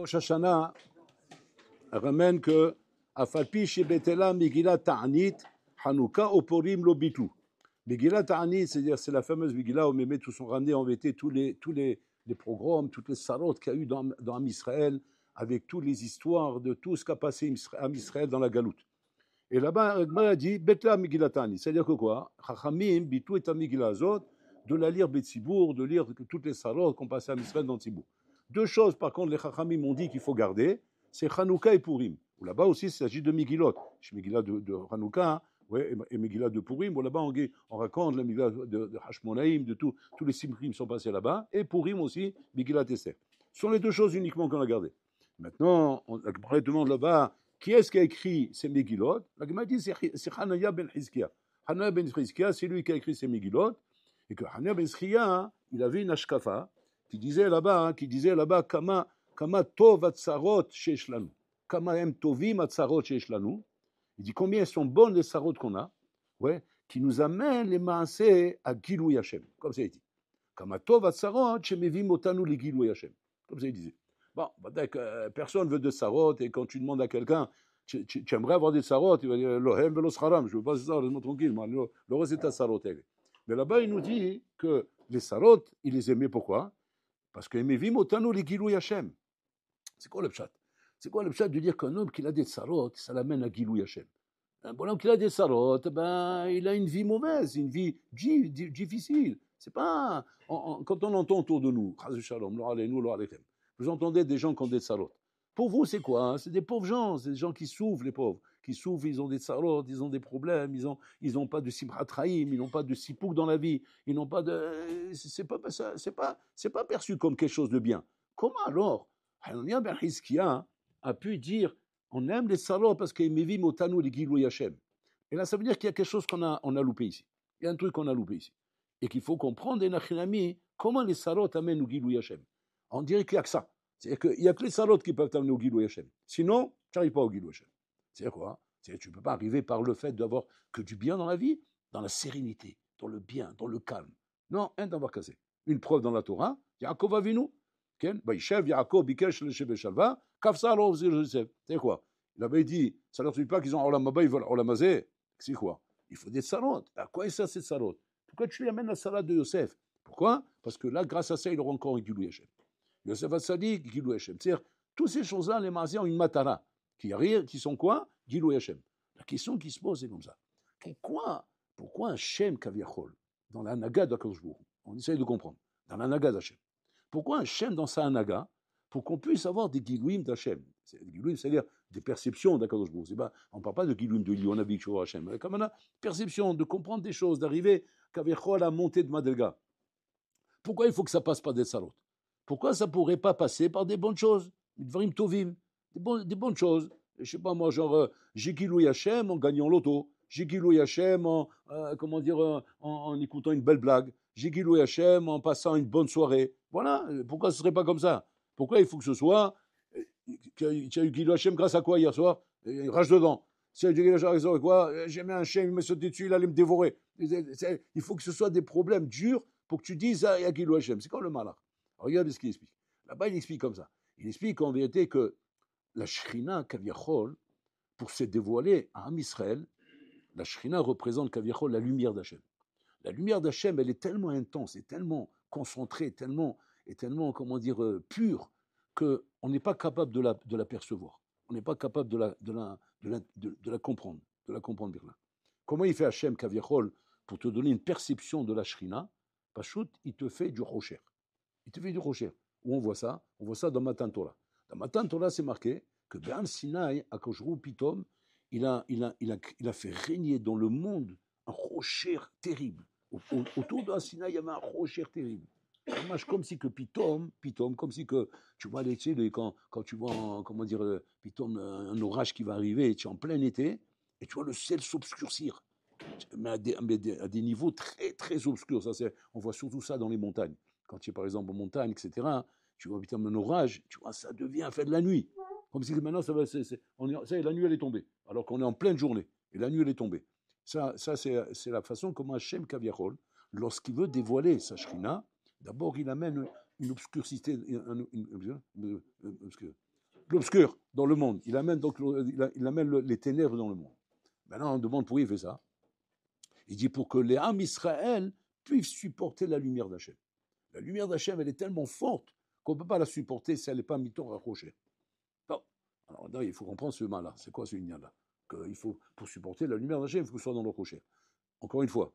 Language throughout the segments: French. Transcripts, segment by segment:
Rosh Hashanah ramène que Afalpi Shebetela Megillah Ta'anit Hanouka Oporim lo bitu. Megillah Ta'anit, c'est-à-dire c'est la fameuse Megillah où Mémé tout sont ramenés en vérité tous les pogroms, toutes les salotes qu'il y a eu dans Israël, avec toutes les histoires de tout ce qu'a passé à Israël dans la galoute. Et là-bas, Agmara a dit Betla Megillah Ta'anit, c'est-à-dire que quoi? Chachamim bitu et Megillah Azot, de la lire Betsibour, de lire toutes les salotes qu'on passait à Israël dans Tzibour. Deux choses, par contre, les Chachamim ont dit qu'il faut garder, c'est Hanouka et Purim. Là-bas aussi, il s'agit de Megillot. Megillah de Hanouka, ouais, et Megillah de Purim. Là-bas, on raconte la Megillah de Hashmonaïm, de tous les Simchim sont passés là-bas, et Purim aussi, Megillah Esther. Ce sont les deux choses uniquement qu'on a gardées. Maintenant, on demande là-bas, qui est-ce qui a écrit ces Megillot? La Gemara dit c'est Hanaya ben Hizkia. Hanaya ben Hizkia, c'est lui qui a écrit ces Megillot, et que Hanaya ben Hizkia, il avait une ashkafa qui disait là-bas, Kama tov atzarot shesh lanu. Kama em tovim atzarot shesh lanu. Il dit combien sont bonnes les sarot qu'on a, ouais, qui nous amènent les maaseh à Gilou Hashem. Comme ça il dit. Kama tov atzarot shemevim otanu li Gilou Hashem. Comme ça il disait. Bon, personne veut de sarot, et quand tu demandes à quelqu'un, tu aimerais avoir des sarot, il va dire lohem velos haram, je veux pas ça, laisse-moi tranquille, le reste c'est ta sarot. Mais là-bas il nous dit que les sarot, il les aimait pourquoi? Parce que mevim otanu li Gilou Hashem. C'est quoi le pshat? C'est quoi le pshat de dire qu'un homme qui a des sarot, ça l'amène à Gilou Hashem? Un bon homme qui a des sarot, ben, il a une vie mauvaise, une vie difficile. C'est pas quand on entend autour de nous, vous entendez des gens qui ont des sarot. Pour vous, c'est quoi, hein? C'est des pauvres gens, c'est des gens qui souffrent, les pauvres. Qui souffrent, ils ont des sarot, ils ont des problèmes, ils ont pas de simchat chaim, ils n'ont pas de sipouk dans la vie, ils n'ont pas de. C'est pas perçu comme quelque chose de bien. Comment alors Hanania ben Hizkia a pu dire on aime les salauds parce qu'ils mevim otanu li Gilou Hashem. Et là, ça veut dire qu'il y a quelque chose qu'on a loupé ici. Il y a un truc qu'on a loupé ici. Et qu'il faut comprendre, comment les salauds amènent au Gilou Hashem. On dirait qu'il n'y a que ça. C'est-à-dire qu'il n'y a que les salauds qui peuvent t'amener au Gilou Hashem. Sinon, tu n'arrives pas au Gilou Hashem. C'est-à-dire quoi? C'est-à-dire que tu ne peux pas arriver par le fait d'avoir que du bien dans la vie, dans la sérénité, dans le bien, dans le calme. Non, un d'avoir cassé. Une preuve dans la Torah, Yaakov Avinu. C'est quoi? Il avait dit, ça ne leur suffit pas qu'ils ont Olam Haba, ils veulent Olam Hazeh. C'est quoi? Il faut des salot. À quoi est ça, cette salot? Pourquoi tu lui amènes la salade de Yosef? Pourquoi? Parce que là, grâce à ça, il aura encore un Gilou Hashem. Yosef Hatzadik, Gilou Hashem. C'est-à-dire, toutes ces choses-là, les Maaseh ont une matara. Qui sont quoi? Gilou Hashem. La question qui se pose, c'est comme ça. Pourquoi un Shem Kaviachol, dans la Naga d'Akadosh Baruch Hu, on essaye de comprendre, dans la Naga d'Hashem, pourquoi un Shem dans sa Hanaga? Pour qu'on puisse avoir des Gilouim d'Hachem. Des Gilouim, c'est-à-dire des perceptions d'Akadosh Baruch Hu. On ne parle pas de Gilouim de Lionavik sur Hachem. Mais comme on a perception, de comprendre des choses, d'arriver à la montée de Madelga. Pourquoi il faut que ça passe par des salot? Pourquoi ça ne pourrait pas passer par des bonnes choses? Des Dvarim Tovim, des bonnes choses. Je ne sais pas moi, genre, j'ai Gilouim Hachem en gagnant l'auto. J'ai Gilouim Hachem en écoutant une belle blague. J'ai Gilouim Hachem en passant une bonne soirée. Voilà, pourquoi ce ne serait pas comme ça? Pourquoi il faut que ce soit... Tu as eu Gilouim Hachem grâce à quoi hier soir? Rage dedans. Si tu as eu Gilouim Hachem grâce à quoi? J'ai mis un chien, il me sautait dessus, il allait me dévorer. Il faut que ce soit des problèmes durs pour que tu dises, ah, il y a Gilouim Hachem. C'est quoi le malach? Regarde ce qu'il explique. Là-bas, il explique comme ça. Il explique en vérité que la Shrina, Kaviachol, pour se dévoiler à Am Israël, la Shrina représente Kaviachol la lumière d'Hachem. La lumière d'Hachem, elle est tellement intense, et tellement concentrée, tellement, comment dire, pure, qu'on n'est pas capable de la percevoir. On n'est pas capable de la comprendre, bien. Comment il fait Hachem Kaviachol pour te donner une perception de la Shrina? Pachout, il te fait du rocher. Il te fait du rocher. Où on voit ça? On voit ça dans Matan Torah. Dans Matan Torah, c'est marqué que Be'am Sinai, à Koshru Pitom, il a fait régner dans le monde un rocher terrible. Autour de Sinaï, il y avait un rocher terrible. Comme si que Pitom, comme si que, tu vois, quand tu vois, comment dire, Pitom, un orage qui va arriver, tu es en plein été, et tu vois le ciel s'obscurcir, mais à des niveaux très, très obscurs. On voit surtout ça dans les montagnes. Quand tu es, par exemple, en montagne, etc., tu vois Pitom, un orage, tu vois, ça devient fait de la nuit. Comme si maintenant, ça y est, la nuit, elle est tombée, alors qu'on est en pleine journée, et la nuit, elle est tombée. Ça c'est la façon comment Hachem Kaviachol, lorsqu'il veut dévoiler sa Shrina, d'abord il amène une obscurité, l'obscur dans le monde. Il amène donc il amène les ténèbres dans le monde. Maintenant, on demande pourquoi il fait ça. Il dit pour que les âmes Israël puissent supporter la lumière d'Hachem. La lumière d'Hachem, elle est tellement forte qu'on ne peut pas la supporter si elle n'est pas miton raccrochée. Non. Alors là, il faut comprendre ce mal-là. C'est quoi ce lien-là? Qu'il faut, pour supporter la lumière d'Hachem, il faut que ce soit dans le rocher. Encore une fois,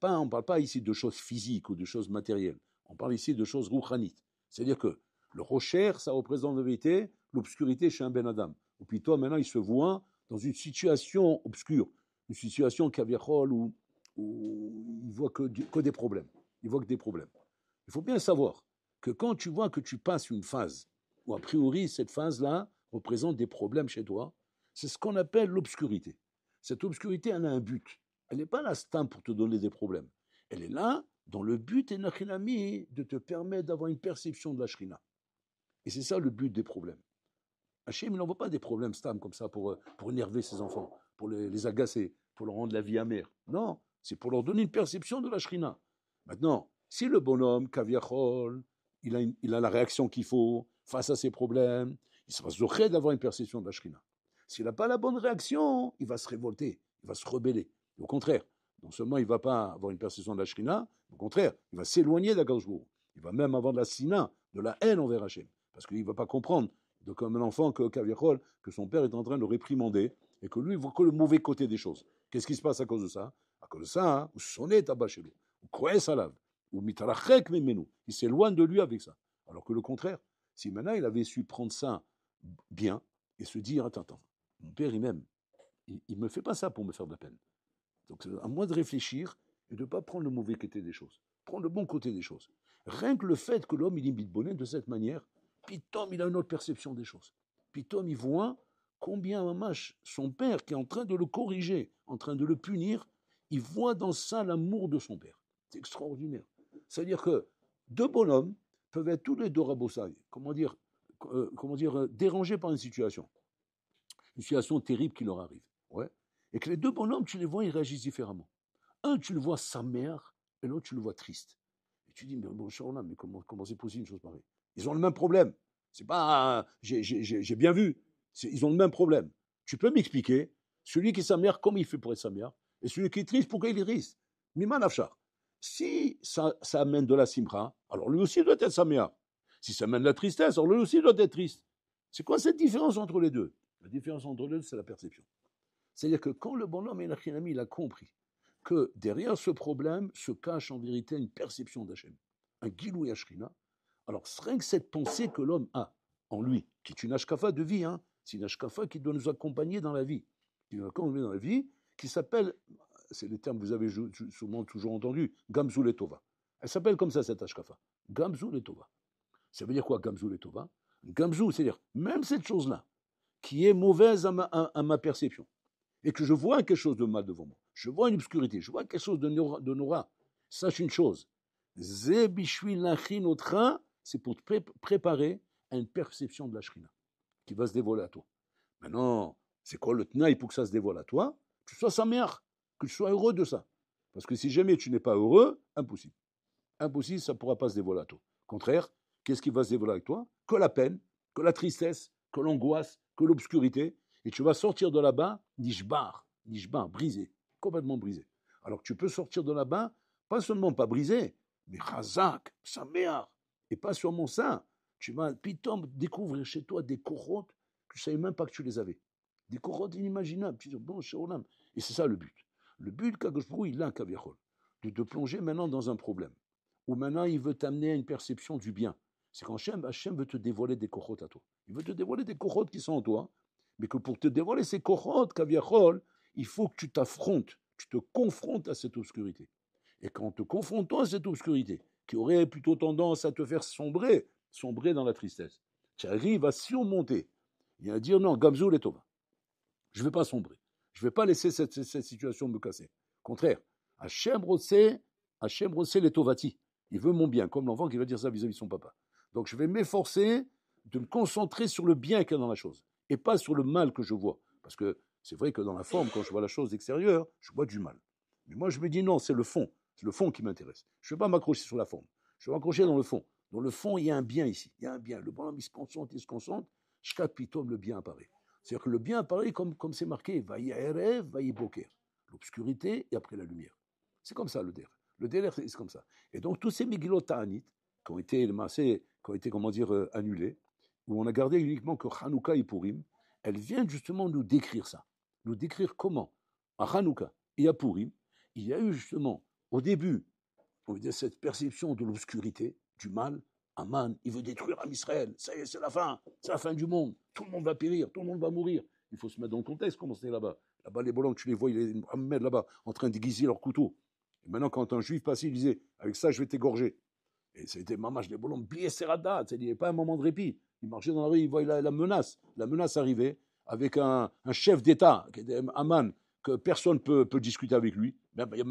on ne parle pas ici de choses physiques ou de choses matérielles. On parle ici de choses rouchanites. C'est-à-dire que le rocher, ça représente en vérité l'obscurité chez un Ben Adam. Ou plutôt, maintenant, il se voit dans une situation obscure, une situation caviarol où il voit que des problèmes. Il voit que des problèmes. Il faut bien savoir que quand tu vois que tu passes une phase, où a priori cette phase-là représente des problèmes chez toi, c'est ce qu'on appelle l'obscurité. Cette obscurité, elle a un but. Elle n'est pas là pour te donner des problèmes. Elle est là dans le but, Enachinami, de te permettre d'avoir une perception de la Shrina. Et c'est ça le but des problèmes. Hachem, il n'envoie pas des problèmes stam comme ça pour énerver ses enfants, pour les agacer, pour leur rendre la vie amère. Non, c'est pour leur donner une perception de la Shrina. Maintenant, si le bonhomme, Kaviachol, il a la réaction qu'il faut face à ses problèmes, il sera zoché d'avoir une perception de la Shrina. S'il n'a pas la bonne réaction, il va se révolter, il va se rebeller. Au contraire, non seulement il ne va pas avoir une perception de la Shrina, au contraire, il va s'éloigner d'Akadosh Baruch Hu. Il va même avoir de la sina, de la haine envers Hachem, parce qu'il ne va pas comprendre, comme un enfant que son père est en train de réprimander, et que lui, il voit que le mauvais côté des choses. Qu'est-ce qui se passe à cause de ça? À cause de ça, ou sonnet tabachelou, ou croyez salav, ou mitarachek memenu. Il s'éloigne de lui avec ça. Alors que le contraire, si maintenant il avait su prendre ça bien, et se dire, attends, mon père il m'aime, il ne me fait pas ça pour me faire de la peine. Donc à moi de réfléchir et de ne pas prendre le mauvais côté des choses, prendre le bon côté des choses. Rien que le fait que l'homme il imite Bonnet de cette manière, Pitom il a une autre perception des choses. Pitom il voit combien Mamash, son père qui est en train de le corriger, en train de le punir, il voit dans ça l'amour de son père. C'est extraordinaire. C'est-à-dire que deux bonhommes peuvent être tous les deux rabossai, dérangés par une situation terrible qui leur arrive. Ouais. Et que les deux bonhommes, tu les vois, ils réagissent différemment. Un, tu le vois sa mère, et l'autre, tu le vois triste. Et tu dis, mais bon, mais comment c'est possible une chose pareille? Ils ont le même problème. C'est pas, j'ai bien vu. Ils ont le même problème. Tu peux m'expliquer, celui qui est sa mère, comment il fait pour être sa mère? Et celui qui est triste, pourquoi il est triste? Miman Afshar. Si ça amène de la simra, alors lui aussi doit être sa mère. Si ça amène de la tristesse, alors lui aussi doit être triste. C'est quoi cette différence entre les deux? La différence entre les deux, c'est la perception. C'est-à-dire que quand le bonhomme il a compris que derrière ce problème se cache en vérité une perception d'Hachem, un Gilou Yashrina, alors rien que cette pensée que l'homme a en lui, qui est une ashkafa de vie, c'est une ashkafa qui doit nous accompagner dans la vie, qui s'appelle, c'est le terme que vous avez sûrement toujours entendu, Gamzou Letova. Elle s'appelle comme ça cette ashkafa, Gamzou Letova. Ça veut dire quoi Gamzou Letova? Gamzou, c'est-à-dire même cette chose-là, qui est mauvaise à ma perception, et que je vois quelque chose de mal devant moi, je vois une obscurité, je vois quelque chose de Nora, sache une chose, c'est pour te préparer à une perception de la Shrina qui va se dévoiler à toi. Maintenant, c'est quoi le tnaï pour que ça se dévoile à toi? Que tu sois sa mère, que tu sois heureux de ça. Parce que si jamais tu n'es pas heureux, impossible. Impossible, ça ne pourra pas se dévoiler à toi. Au contraire, qu'est-ce qui va se dévoiler avec toi? Que la peine, que la tristesse, que l'angoisse, que l'obscurité. Et tu vas sortir de là-bas, nishbar, brisé, complètement brisé. Alors que tu peux sortir de là-bas, pas seulement pas brisé, mais chazak, saméar. Et pas seulement ça, tu vas pitom découvrir chez toi des korotes que tu ne savais même pas que tu les avais. Des korotes inimaginables. Tu dis, bon, Shaolam. Et c'est ça le but. Le but, Kadosh Baruch Hu, il a Kaviachol, de te plonger maintenant dans un problème, où maintenant il veut t'amener à une perception du bien. C'est quand Hachem veut te dévoiler des korotes à toi. Il veut te dévoiler des korotes qui sont en toi, mais que pour te dévoiler ces korotes, Kaviachol, il faut que tu t'affrontes, tu te confrontes à cette obscurité. Et quand te confrontant à cette obscurité, qui aurait plutôt tendance à te faire sombrer dans la tristesse, tu arrives à surmonter et à dire non, Gamzou les Tova, je ne vais pas sombrer, je ne vais pas laisser cette situation me casser. Au contraire, Hachem Rotsé les Tovati, il veut mon bien, comme l'enfant qui va dire ça vis-à-vis de son papa. Donc je vais m'efforcer de me concentrer sur le bien qu'il y a dans la chose, et pas sur le mal que je vois. Parce que c'est vrai que dans la forme, quand je vois la chose extérieure, je vois du mal. Mais moi je me dis non, c'est le fond qui m'intéresse. Je ne vais pas m'accrocher sur la forme, je vais m'accrocher dans le fond. Dans le fond, il y a un bien ici, il y a un bien. Le bonhomme, il se concentre, Shkat pitom, le bien apparaît. C'est-à-dire que le bien apparaît comme c'est marqué, vayi erev, vayi boker. L'obscurité et après la lumière. C'est comme ça le der. Le der, c'est comme ça. Et donc, tous ces Megillot Ta'anit, qui ont été, comment dire, annulés, où on a gardé uniquement que Hanouka et Purim, elles viennent justement nous décrire ça. Nous décrire comment, à Hanouka et à Purim, il y a eu justement, au début, on veut dire, cette perception de l'obscurité, du mal. Aman, il veut détruire Am Israël. Ça y est, c'est la fin du monde. Tout le monde va périr, tout le monde va mourir. Il faut se mettre dans le contexte, comment c'était là-bas. Là-bas, les Bolons, tu les vois, ils mettent là-bas, en train d'aiguiser leur couteau. Et maintenant, quand un juif passait, il disait, avec ça, je vais t'égorger. Et c'était mamache, les Bolons, plié serrada, il n'y avait pas un moment de répit. Il marchait dans la rue, il voyait la menace. La menace arrivait avec un chef d'État, qui était Aman, que personne ne peut discuter avec lui. On ne peut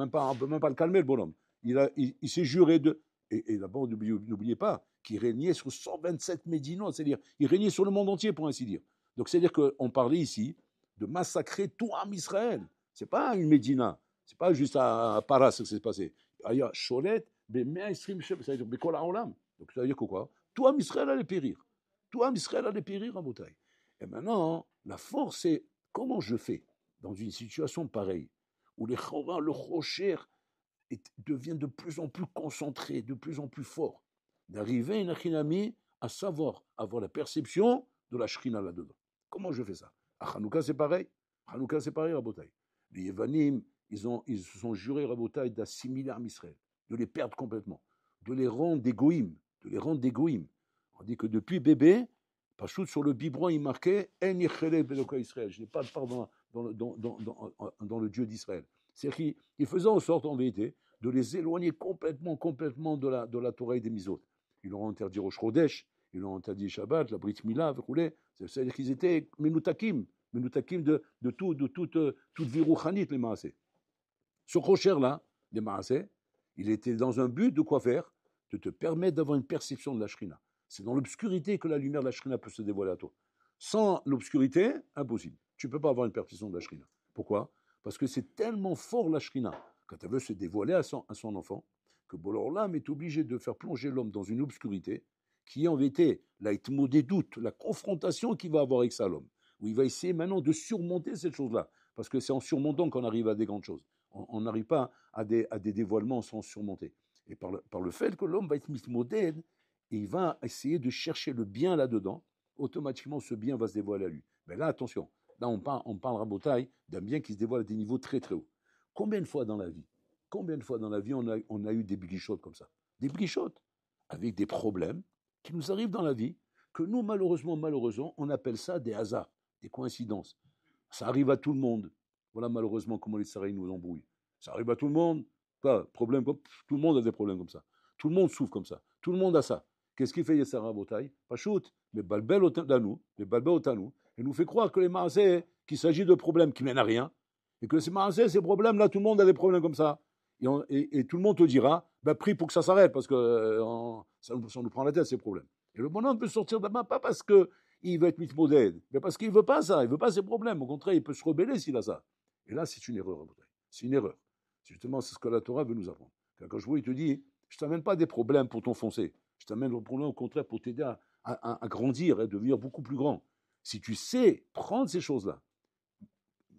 même pas le calmer, le bonhomme. Il s'est juré de. Et d'abord, n'oubliez pas qu'il régnait sur 127 médinos, c'est-à-dire il régnait sur le monde entier, pour ainsi dire. Donc, c'est-à-dire qu'on parlait ici de massacrer tout Am Israël. Ce n'est pas une médina, ce n'est pas juste à Paras que c'est passé. Il y a Cholet, c'est-à-dire Bekol Haolam. Donc, ça veut dire que quoi? Tout Am Israël allait périr. Tout Am Israël allait périr en bataille. Et maintenant, la force, c'est comment je fais dans une situation pareille, où le Rocher devient de plus en plus concentré, de plus en plus fort, d'arriver, Inachinami, à savoir, avoir la perception de la Shrina là-dedans. Comment je fais ça? À Hanouka, c'est pareil. Hanouka, c'est pareil, Rabotai. Les Yevanim, ils se sont jurés, Rabotai, d'assimiler Am Israël, de les perdre complètement, de les rendre des goïms, On dit que depuis bébé, Pachout, sur le biberon, il marquait En Yechelek Beloka Israël. Je n'ai pas de part dans le Dieu d'Israël. C'est-à-dire qu'il faisait en sorte, en vérité, de les éloigner complètement de la Torah et des Misot. Ils leur ont interdit Rosh Chodesh, ils leur ont interdit Shabbat, la Brit Mila, c'est-à-dire qu'ils étaient menutakim de toute vie rouchanite, les Maasé. Ce Rocher-là, les Maasé, il était dans un but de quoi faire? De te permettre d'avoir une perception de la Shrina. C'est dans l'obscurité que la lumière de la Shrina peut se dévoiler à toi. Sans l'obscurité, impossible. Tu ne peux pas avoir une perception de la Shrina. Pourquoi? Parce que c'est tellement fort la Shrina, quand elle veut se dévoiler à son enfant, que Bolorlam est obligé de faire plonger l'homme dans une obscurité qui est en vérité des doutes, la confrontation qu'il va avoir avec ça, l'homme, où il va essayer maintenant de surmonter cette chose-là. Parce que c'est en surmontant qu'on arrive à des grandes choses. On n'arrive pas à des dévoilements sans surmonter. Et par le fait que l'homme va être mitmoded, et il va essayer de chercher le bien là-dedans, automatiquement ce bien va se dévoiler à lui. Mais là, attention, là on parle Rabotai d'un bien qui se dévoile à des niveaux très très hauts. Combien de fois dans la vie on a eu des blichotes comme ça? Des blichotes avec des problèmes qui nous arrivent dans la vie, que nous, malheureusement, on appelle ça des hasards, des coïncidences. Ça arrive à tout le monde. Voilà malheureusement comment les Saraïs nous embrouillent. Ça arrive à tout le monde. Pas problème, tout le monde a des problèmes comme ça. Tout le monde souffre comme ça. Tout le monde a ça. Qu'est-ce qu'il fait Yessara Botaï? Pas shoot, mais balbel otanou, et nous fait croire que les Maasé, qu'il s'agit de problèmes qui mènent à rien, et que ces Maasé, ces problèmes-là, tout le monde a des problèmes comme ça. Et tout le monde te dira, prie pour que ça s'arrête, parce que ça nous prend la tête, ces problèmes. Et le bonhomme peut sortir de là, pas parce qu'il veut être mitmoded, mais parce qu'il ne veut pas ça, il ne veut pas ces problèmes. Au contraire, il peut se rebeller s'il a ça. Et là, c'est une erreur. C'est une erreur. Justement, c'est ce que la Torah veut nous apprendre. Quand je vois, il te dit, je ne t'amène pas des problèmes pour t'enfoncer. Je t'amène des problèmes, au contraire, pour t'aider à grandir et devenir beaucoup plus grand. Si tu sais prendre ces choses-là,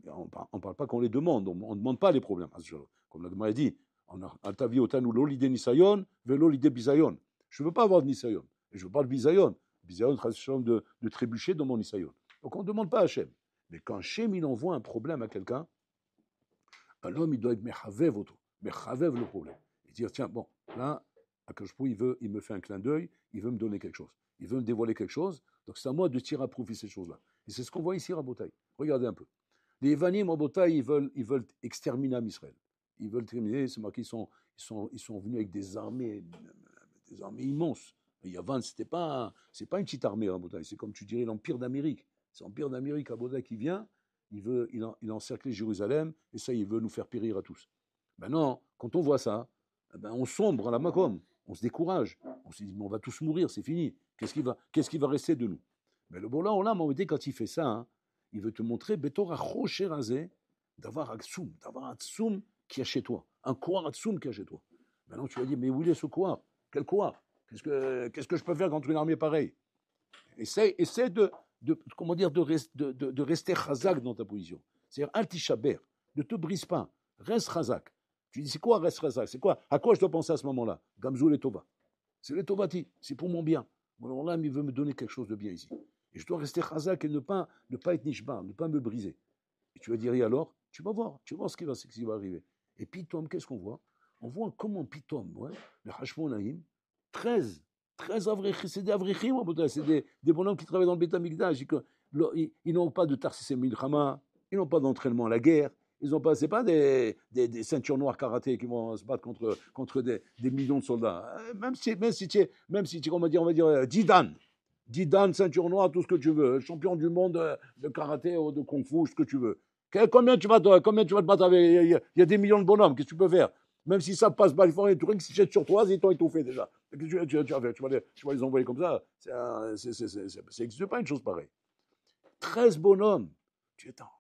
on ne parle pas qu'on les demande, on ne demande pas les problèmes. Comme la Gemara dit, Altavi otanu lo l'idée nisayon, velo l'idée bisayon. Je ne veux pas avoir de nisayon, et je ne veux pas de bisayon. Bisayon, de trébucher dans mon nisayon. Donc on ne demande pas à Hachem. Mais quand Hachem, il envoie un problème à quelqu'un, un homme, il doit être mechavev le problème. Et dire, tiens, bon, là, Akashpou, il me fait un clin d'œil, il veut me donner quelque chose. Il veut me dévoiler quelque chose, donc c'est à moi de tirer à profit ces choses-là. Et c'est ce qu'on voit ici, Rabotai. Regardez un peu. Les Evanim, Rabotai, ils veulent exterminer Israël. Ils veulent terminer, c'est marqué, ils sont venus avec des armées immenses. Et Yavan, c'est pas une petite armée, Rabotai, c'est comme tu dirais l'Empire d'Amérique. C'est l'Empire d'Amérique, Rabotai, qui vient, il a encerclé Jérusalem, et ça, il veut nous faire périr à tous. Maintenant, quand on voit ça, on sombre à la Makom, on se décourage, on se dit, mais on va tous mourir, c'est fini. Qu'est-ce qui va rester de nous? Mais le bon là, on l'a dit, quand il fait ça, hein, il veut te montrer, Betor Achocherazé, d'avoir un tsoum qui est chez toi, un koar tsoum qui est chez toi. Maintenant, tu vas dire, mais où est ce koar? Quel koar? Qu'est-ce que je peux faire contre une armée pareille? Essaie comment dire, de rester chazak dans ta position. C'est-à-dire, al-tishaber, ne te brise pas, reste chazak. Tu dis, c'est quoi reste chazak? C'est quoi? À quoi je dois penser à ce moment-là? Gamzou le tova. C'est le tovati, c'est pour mon bien. Alors là, il veut me donner quelque chose de bien ici. Et je dois rester chazak et ne pas être nishbar, ne pas me briser. Et tu vas dire, et alors? Tu vas voir ce qui va arriver. Et Pitom, qu'est-ce qu'on voit? On voit comment Pitom, ouais, le Hashmon Naïm, 13 avrichim, c'est des avrichim, c'est des bonhommes qui travaillent dans le Beth Amikdash. Ils n'ont pas de Tarsis Milchama, ils n'ont pas d'entraînement à la guerre, ils n'ont pas, c'est pas des ceintures noires karaté qui vont se battre contre des millions de soldats. Même si tu es, on va dire, Didan, ceinture noire, tout ce que tu veux, champion du monde de karaté ou de kung-fu, ce que tu veux. Combien tu vas te battre avec? Il y a des millions de bonhommes, qu'est-ce que tu peux faire? Même si ça passe pas, il faut tout qui se jettent sur toi, ils t'ont étouffé déjà. Tu vas les envoyer comme ça. Ça n'existe pas une chose pareille. 13 bonhommes. Attends.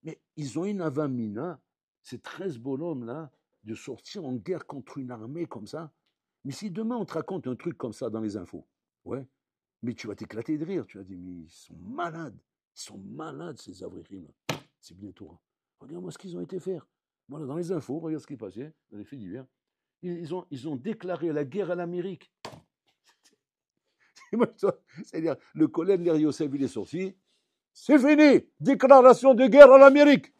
Mais ils ont une avamina, ces 13 bonhommes-là, de sortir en guerre contre une armée comme ça. Mais si demain on te raconte un truc comme ça dans les infos, ouais, mais tu vas t'éclater de rire. Tu vas dire, mais ils sont malades ces avrichim-là. C'est bien Torah. Regarde-moi ce qu'ils ont été faire. Voilà, dans les infos, regarde ce qui est passé, dans les faits divers. Ils ont déclaré la guerre à l'Amérique. C'est-à-dire, le collègue Ner Yosef, il est sorti. C'est fini, déclaration de guerre à l'Amérique.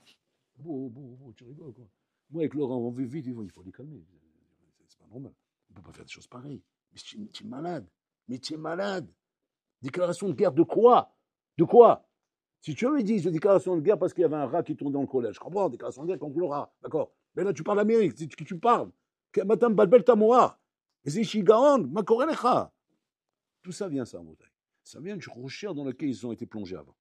Bon, tu rigoles quoi. Moi, avec Laurent, on veut vite, il faut les calmer. C'est pas normal. On ne peut pas faire des choses pareilles. Mais tu es malade. Déclaration de guerre de quoi? Si tu avais dit déclaration de guerre parce qu'il y avait un rat qui tourne dans le collège, je comprends, déclaration de guerre contre le rat, d'accord. Mais là, tu parles d'Amérique, c'est de qui tu parles. Madame Balbel Tamoar. Et c'est Shigaon, Makorelecha. Tout ça vient, ça, en bouteille. Ça vient du rocher dans lequel ils ont été plongés avant.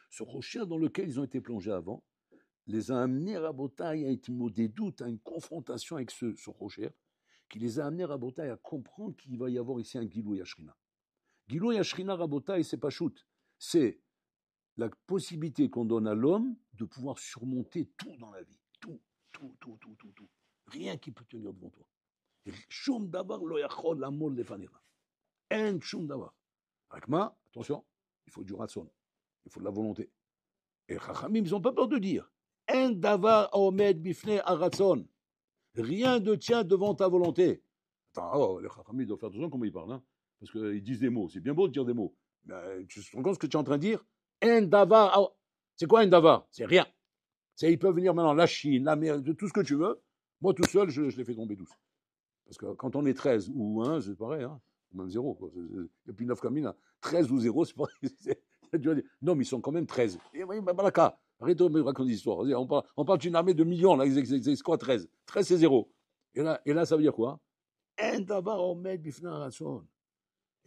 Ce rocher dans lequel ils ont été plongés avant les a amenés à Rabotai à être des doutes, à une confrontation avec ce rocher, qui les a amenés à Rabotai à comprendre qu'il va y avoir ici un Gilou Yashrina. Gilou Yashrina Rabotai, c'est pas shoot. C'est la possibilité qu'on donne à l'homme de pouvoir surmonter tout dans la vie. Tout. Rien qui peut tenir devant toi. Shum davar lo yachol lamol lefanera. En shum davar. Avec ma, attention, il faut du ratson. Il faut de la volonté. Et les Chachamim, ils n'ont pas peur de dire En davar omed bifne aratson. Rien ne tient devant ta volonté. Attends, les Chachamim doivent faire attention comment ils parlent. Hein, parce qu'ils disent des mots. C'est bien beau de dire des mots. Mais tu te rends compte ce que tu es en train de dire En davar. C'est quoi un davar? C'est rien. Ils peuvent venir maintenant, la Chine, l'Amérique, tout ce que tu veux. Moi, tout seul, je les fais tomber tous. Parce que quand on est 13 ou 1, c'est pareil. Hein, même 0. Quoi. Et puis 9 comme 13 ou 0, c'est pareil. Tu vas dire, non, mais ils sont quand même 13. Et Balaka, arrête de me raconter des histoires. On parle d'une armée de millions, là, c'est quoi 13? 13, c'est 0. Et là, ça veut dire quoi? Et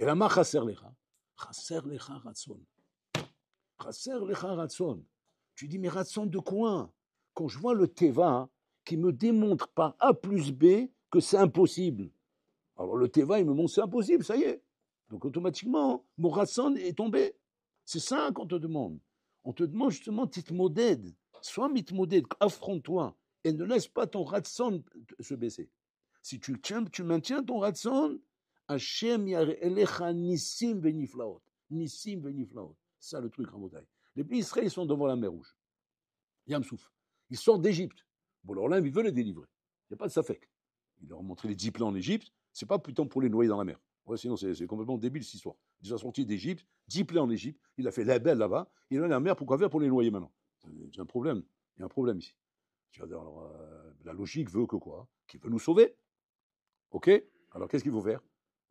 là, ma chasser lecha? Chasser lecha ratson. Chasser lecha ratson. Tu dis, mais ratson de quoi? Quand je vois le Teva qui me démontre par A plus B que c'est impossible. Alors le Teva, il me montre c'est impossible, ça y est. Donc automatiquement, mon ratson est tombé. C'est ça qu'on te demande. On te demande justement, titmoded. Sois mitmoded, affronte-toi. Et ne laisse pas ton ratson se baisser. Si tu maintiens ton ratson, Hashem yarelecha nissim veniflaot. Nissim veniflaot. C'est ça le truc, Rabotai. Les pays Israël sont devant la mer Rouge. Yamsouf. Ils sortent d'Égypte. Bon, alors là, ils veulent les délivrer. Il n'y a pas de safek. Il leur a montré les 10 plans en Égypte. C'est pas plutôt pour les noyer dans la mer. Ouais, sinon, c'est complètement débile cette histoire. Ils sont sortis d'Égypte, 10 plans en Égypte. Il a fait la belle là-bas. Il a la mer. Pourquoi faire pour les noyer maintenant? Il y a un problème. Il y a un problème ici. Tu vas dire, alors, la logique veut que quoi? Qu'il veut nous sauver. OK? Alors, qu'est-ce qu'il faut faire?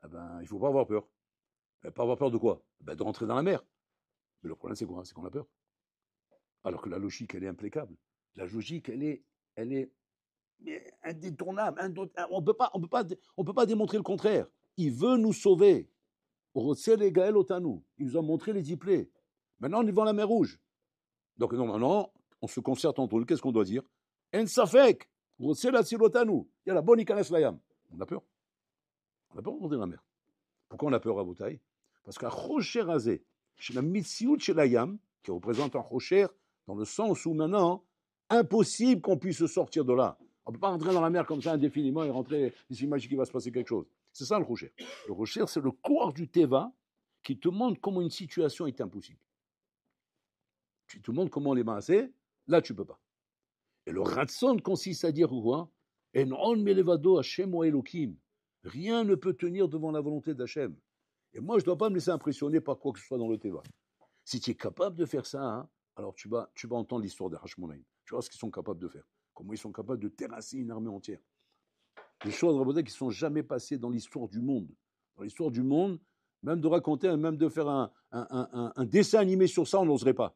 Eh ben, il ne faut pas avoir peur. Pas avoir peur de quoi? Ben, de rentrer dans la mer. Mais le problème, c'est quoi? C'est qu'on a peur. Alors que la logique, elle est implacable. La logique, elle est indétournable. On ne peut pas démontrer le contraire. Il veut nous sauver. Il nous a montré les 10 plaies. Maintenant, on est devant la mer Rouge. Donc, non, on se concerte entre nous. Qu'est-ce qu'on doit dire? En safek. Il y a la bonne ikanes layam. On a peur. On a peur de monter dans la mer. Pourquoi on a peur à Boutaï? Parce qu'un rocher rasé, chez la mitsiout chez la yam, qui représente un rocher, dans le sens où maintenant, impossible qu'on puisse sortir de là. On ne peut pas rentrer dans la mer comme ça indéfiniment et rentrer et s'imaginer qu'il va se passer quelque chose. C'est ça le rocher. Le rocher, c'est le corps du Teva qui te montre comment une situation est impossible. Tu te montres comment les masser, là tu peux pas. Et le ratson consiste à dire quoi? En melevado Hashem ou Elohim. Rien ne peut tenir devant la volonté d'Hachem. Et moi, je ne dois pas me laisser impressionner par quoi que ce soit dans le Teva. Si tu es capable de faire ça, hein, alors tu vas entendre l'histoire des Hashmonaïm. Tu vois ce qu'ils sont capables de faire. Comment ils sont capables de terrasser une armée entière. Des choses qui ne sont jamais passées dans l'histoire du monde. Dans l'histoire du monde, même de raconter, même de faire un dessin animé sur ça, on n'oserait pas.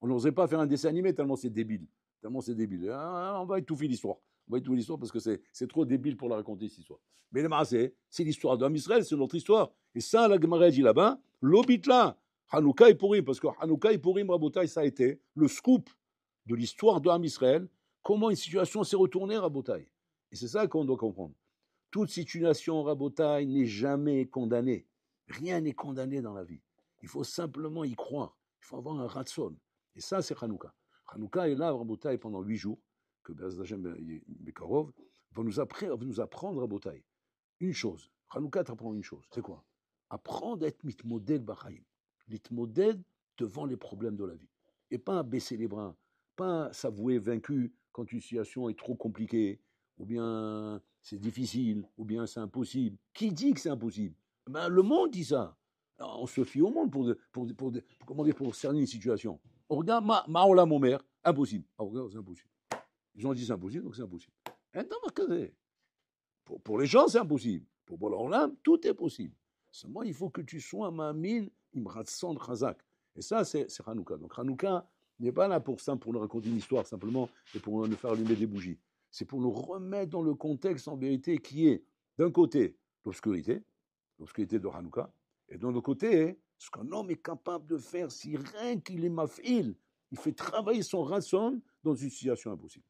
On n'oserait pas faire un dessin animé tellement c'est débile. Tellement c'est débile. On va étouffer l'histoire. On va étouffer l'histoire parce que c'est trop débile pour la raconter, cette histoire. Mais le Maaseh, c'est l'histoire d'Am Israël, c'est notre histoire. Et ça, la Gemara dit là-bas, l'obitla, Hanouka et Purim, parce que Hanouka et Purim, Rabotai, ça a été le scoop de l'histoire d'Am Israël, comment une situation s'est retournée, Rabotai. Et c'est ça qu'on doit comprendre. Toute situation, Rabotai, n'est jamais condamnée. Rien n'est condamné dans la vie. Il faut simplement y croire. Il faut avoir un ratson. Et ça, c'est Hanouka. Hanouka est là, Rabotai, pendant 8 jours, que Be'ez Hashem Bekarov va nous apprendre, Rabotai, une chose. Hanouka t'apprend une chose. C'est quoi? Apprendre à être mitmoded b'chaim. Mitmoded devant les problèmes de la vie. Et pas baisser les bras. Pas s'avouer vaincu quand une situation est trop compliquée, ou bien c'est difficile, ou bien c'est impossible. Qui dit que c'est impossible? Ben, le monde dit ça. Alors, on se fie au monde pour cerner une situation. On regarde Maola, mon mère, impossible. Ah, regarde, c'est impossible. Ils ont dit c'est impossible, donc c'est impossible. Pour les gens, c'est impossible. Pour leur âme, tout est possible. Seulement, il faut que tu sois ma mine, imratson chazak. Et ça, c'est Hanouka. Donc Hanouka n'est pas là pour nous raconter une histoire simplement et pour nous faire allumer des bougies. C'est pour nous remettre dans le contexte en vérité qui est, d'un côté, l'obscurité de Hanouka, et d'un autre côté, ce qu'un homme est capable de faire si rien qu'il est mafil, il fait travailler son ratson dans une situation impossible.